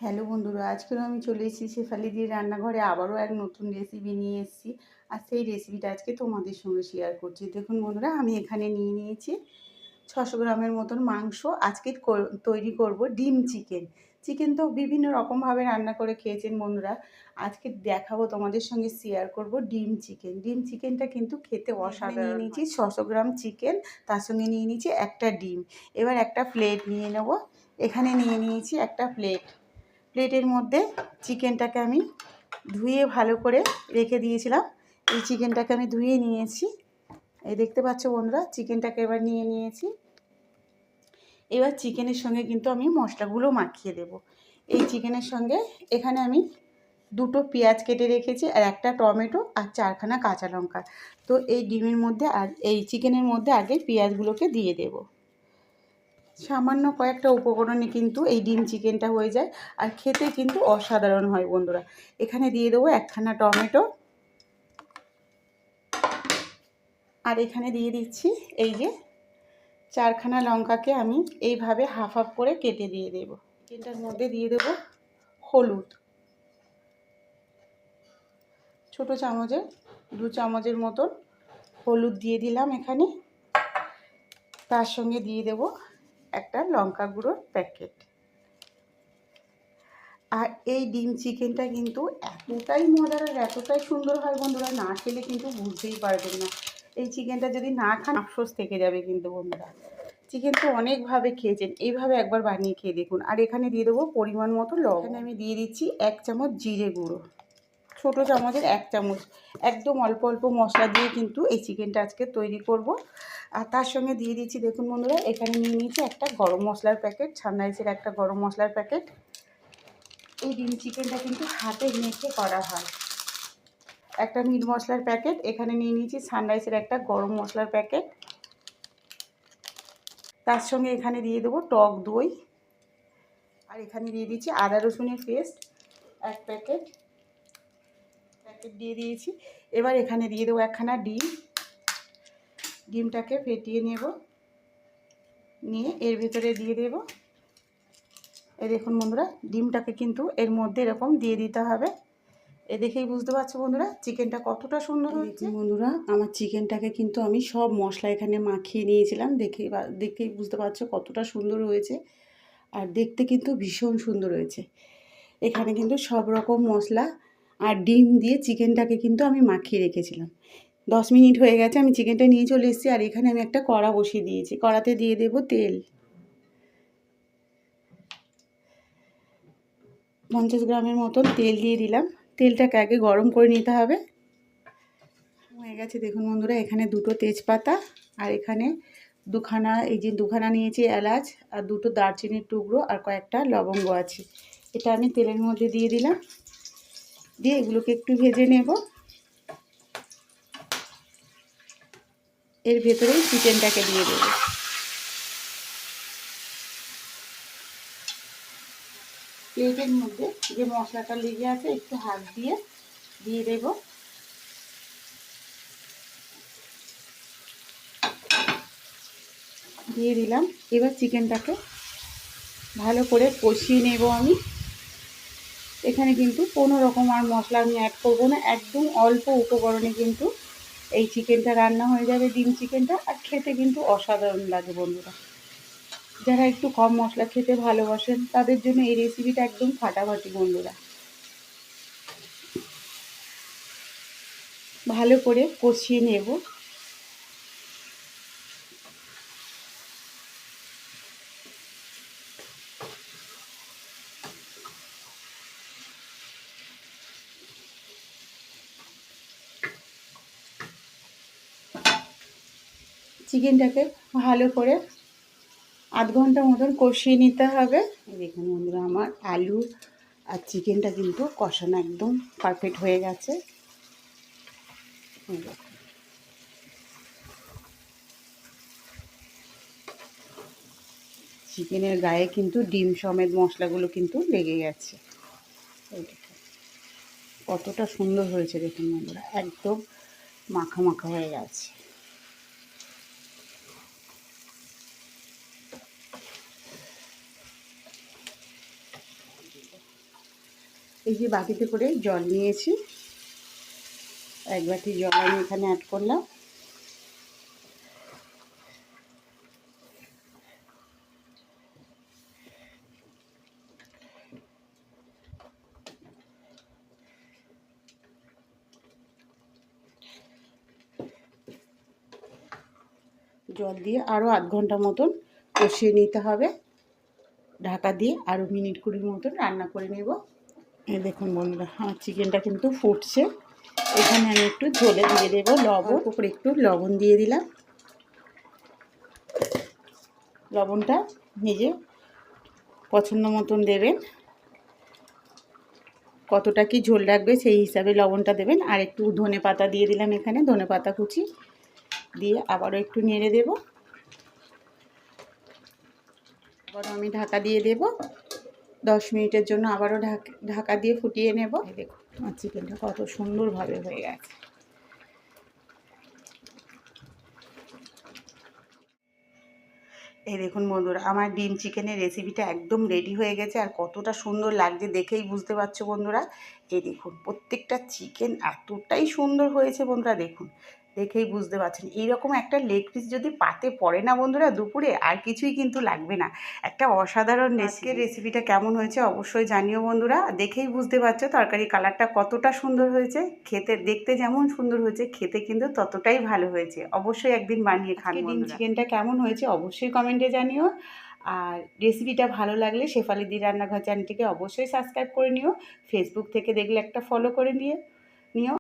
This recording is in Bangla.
হ্যালো বন্ধুরা, আজকেও আমি চলে এসেছি শেফালি দিদির রান্নাঘরে। আবারও এক নতুন রেসিপি নিয়ে এসেছি। আর সেই রেসিপিটা আজকে তোমাদের সঙ্গে শেয়ার করছি। দেখুন বন্ধুরা, আমি এখানে নিয়ে নিয়েছি 600 গ্রামের মতন মাংস। আজকে তৈরি করব ডিম চিকেন। চিকেন তো বিভিন্ন রকমভাবে রান্না করে খেয়েছেন বন্ধুরা। আজকে দেখাবো, তোমাদের সঙ্গে শেয়ার করব ডিম চিকেন। ডিম চিকেনটা কিন্তু খেতে অসাধারণ। নিয়ে নিয়েছি 600 গ্রাম চিকেন, তার সঙ্গে নিয়ে নিয়েছি একটা ডিম। এবার একটা প্লেট নিয়ে নেব। এখানে নিয়ে নিয়েছি একটা প্লেটের মধ্যে চিকেনটাকে আমি ধুয়ে ভালো করে রেখে দিয়েছিলাম। এই চিকেনটাকে আমি ধুয়ে নিয়েছি। এই দেখতে পাচ্ছ বন্ধুরা, চিকেনটাকে এবার নিয়ে নিয়েছি। এবার চিকেনের সঙ্গে কিন্তু আমি মশলাগুলো মাখিয়ে দেব। এই চিকেনের সঙ্গে এখানে আমি 2টো পেঁয়াজ কেটে রেখেছি, আর একটা টমেটো, আর 4খানা কাঁচা লঙ্কা। তো এই ডিমের মধ্যে আর এই চিকেনের মধ্যে আগে পেঁয়াজগুলোকে দিয়ে দেব। সামান্য কয়েকটা উপকরণে কিন্তু এই ডিম চিকেনটা হয়ে যায়, আর খেতে কিন্তু অসাধারণ হয় বন্ধুরা। এখানে দিয়ে দেবো 1খানা টমেটো, আর এখানে দিয়ে দিচ্ছি এই যে 4খানা লঙ্কাকে আমি এইভাবে হাফ হাফ করে কেটে দিয়ে দেব। চিকেনটার মধ্যে দিয়ে দেব হলুদ, ছোটো চামচের 2 চামচের মতন হলুদ দিয়ে দিলাম এখানে। তার সঙ্গে দিয়ে দেব একটা লঙ্কা গুঁড়োর প্যাকেট। আর এই ডিম চিকেনটা কিন্তু এতটাই মজার আর এতটাই সুন্দর হয় বন্ধুরা, না খেলে কিন্তু বুঝতেই পারবেন না। এই চিকেনটা যদি না খান আফসোস থেকে যাবে কিন্তু বন্ধুরা। চিকেন তো অনেকভাবে খেয়েছেন, এইভাবে একবার বানিয়ে খেয়ে দেখুন। আর এখানে দিয়ে দেবো পরিমাণ মতো লবণ। এখানে আমি দিয়ে দিচ্ছি 1 চামচ জিরে গুঁড়ো, ছোটো চামচের 1 চামচ। একদম অল্প অল্প মশলা দিয়ে কিন্তু এই চিকেনটা আজকে তৈরি করব। আর তার সঙ্গে দিয়ে দিচ্ছি, দেখুন বন্ধুরা, এখানে নিয়ে নিয়েছি একটা গরম মশলার প্যাকেট, সানরাইজের একটা গরম মশলার প্যাকেট। এই ডিম চিকেনটা কিন্তু হাতে মেখে করা হয়। একটা মিট মশলার প্যাকেট, এখানে নিয়ে নিয়েছি সানরাইজের একটা গরম মশলার প্যাকেট। তার সঙ্গে এখানে দিয়ে দেবো টক দই, আর এখানে দিয়ে দিচ্ছি আদা রসুনের পেস্ট 1 প্যাকেট দিয়ে দিয়েছি। এবার এখানে দিয়ে দেবো 1খানা ডিম। ডিমটাকে ফেটিয়ে নেব, নিয়ে এর ভিতরে দিয়ে দেব। এই দেখুন বন্ধুরা, ডিমটাকে কিন্তু এর মধ্যে এরকম দিয়ে দিতে হবে। এ দেখেই বুঝতে পারছো বন্ধুরা চিকেনটা কতটা সুন্দর হয়েছে। বন্ধুরা, আমার চিকেনটাকে কিন্তু আমি সব মশলা এখানে মাখিয়ে নিয়েছিলাম। দেখেই বুঝতে পারছো কতটা সুন্দর হয়েছে, আর দেখতে কিন্তু ভীষণ সুন্দর হয়েছে। এখানে কিন্তু সব রকম মশলা আর ডিম দিয়ে চিকেনটাকে কিন্তু আমি মাখিয়ে রেখেছিলাম। 10 মিনিট হয়ে গেছে, আমি চিকেনটা নিয়ে চলে এসেছি। আর এখানে আমি একটা কড়া বসিয়ে দিয়েছি। কড়াতে দিয়ে দেব তেল। 50 গ্রামের মতন তেল দিয়ে দিলাম। তেলটাকে আগে গরম করে নিতে হবে। হয়ে গেছে দেখুন বন্ধুরা, এখানে 2টো তেজপাতা, আর এখানে দুখানা নিয়েছি এলাচ, আর 2টো দারচিনির টুকরো, আর কয়েকটা লবঙ্গ আছে। এটা আমি তেলের মধ্যে দিয়ে দিলাম। দিয়ে এগুলোকে একটু ভেজে নেব। এর ভেতরেই চিকেনটাকে দিয়ে দেব। প্লেটের মধ্যে যে মশলাটা লেগে আছে একটু হাত দিয়ে দেব। দিয়ে দিলাম। এবার চিকেনটাকে ভালো করে কষিয়ে নেব আমি। এখানে কিন্তু কোনো রকম আর মশলা আমি অ্যাড করবো না। একদম অল্প উপকরণে কিন্তু এই চিকেনটা রান্না হয়ে যাবে, ডিম চিকেনটা। আর খেতে কিন্তু অসাধারণ লাগে বন্ধুরা। যারা একটু কম মশলা খেতে ভালোবাসেন তাদের জন্য এই রেসিপিটা একদম ফাটাফাটি বন্ধুরা। ভালো করে কষিয়ে নেব। চিকেনটাকে ভালো করে আধ ঘন্টা মতন কষিয়ে নিতে হবে। দেখুন বন্ধুরা, আমার আলু আর চিকেনটা কিন্তু কষানো একদম পারফেক্ট হয়ে গেছে। চিকেনের গায়ে কিন্তু ডিম সমেত মশলাগুলো কিন্তু লেগে গেছে। কতটা সুন্দর হয়েছে দেখুন বন্ধুরা, একদম মাখা মাখা হয়ে গেছে। এই যে বাটিতে করে জল নিয়েছি, 1 বাটি জল আমি এখানে অ্যাড করলাম। জল দিয়ে আরও আধ ঘন্টা মতন কষিয়ে নিতে হবে। ঢাকা দিয়ে আরও মিনিট 20 মতন রান্না করে নেব। এই দেখুন বন্ধুরা, আমার চিকেনটা কিন্তু ফুটছে। এখানে আমি একটু ঝোলে দিয়ে দেবো লবণ, উপরে একটু লবণ দিয়ে দিলাম। লবণটা নিজে পছন্দ মতন দেবেন, কতটা কি ঝোল রাখবে সেই হিসাবে লবণটা দেবেন। আর একটু ধনেপাতা দিয়ে দিলাম এখানে, ধনেপাতা কুচি দিয়ে আবারও একটু নেড়ে দেব। আবারও আমি ঢাকা দিয়ে দেব 10 মিনিটের জন্য, আবারও ঢাকা দিয়ে ফুটিয়ে নেব। দেখুন আমার চিকেনটা কত সুন্দরভাবে হয়ে গেছে। এই দেখুন বন্ধুরা, আমার ডিম চিকেনের রেসিপিটা একদম রেডি হয়ে গেছে। আর কতটা সুন্দর লাগছে দেখেই বুঝতে পারছো বন্ধুরা। এই দেখুন প্রত্যেকটা চিকেন এতটাই সুন্দর হয়েছে বন্ধুরা, দেখুন দেখেই বুঝতে পারছেন। এইরকম একটা লেগ পিস যদি পাতে পড়ে না বন্ধুরা দুপুরে, আর কিছুই কিন্তু লাগবে না। একটা অসাধারণ আজকের রেসিপিটা কেমন হয়েছে অবশ্যই জানিও বন্ধুরা। দেখেই বুঝতে পারছো তরকারি কালারটা কতটা সুন্দর হয়েছে। খেতে দেখতে যেমন সুন্দর হয়েছে, খেতে কিন্তু ততটাই ভালো হয়েছে। অবশ্যই একদিন বানিয়ে খান বন্ধুরা। ডিম চিকেনটা কেমন হয়েছে অবশ্যই কমেন্টে জানিও। আর রেসিপিটা ভালো লাগলে শেফালি দি রান্নাঘর চ্যানেলটিকে অবশ্যই সাবস্ক্রাইব করে নিও। ফেসবুক থেকে দেখলে একটা ফলো করে নিও।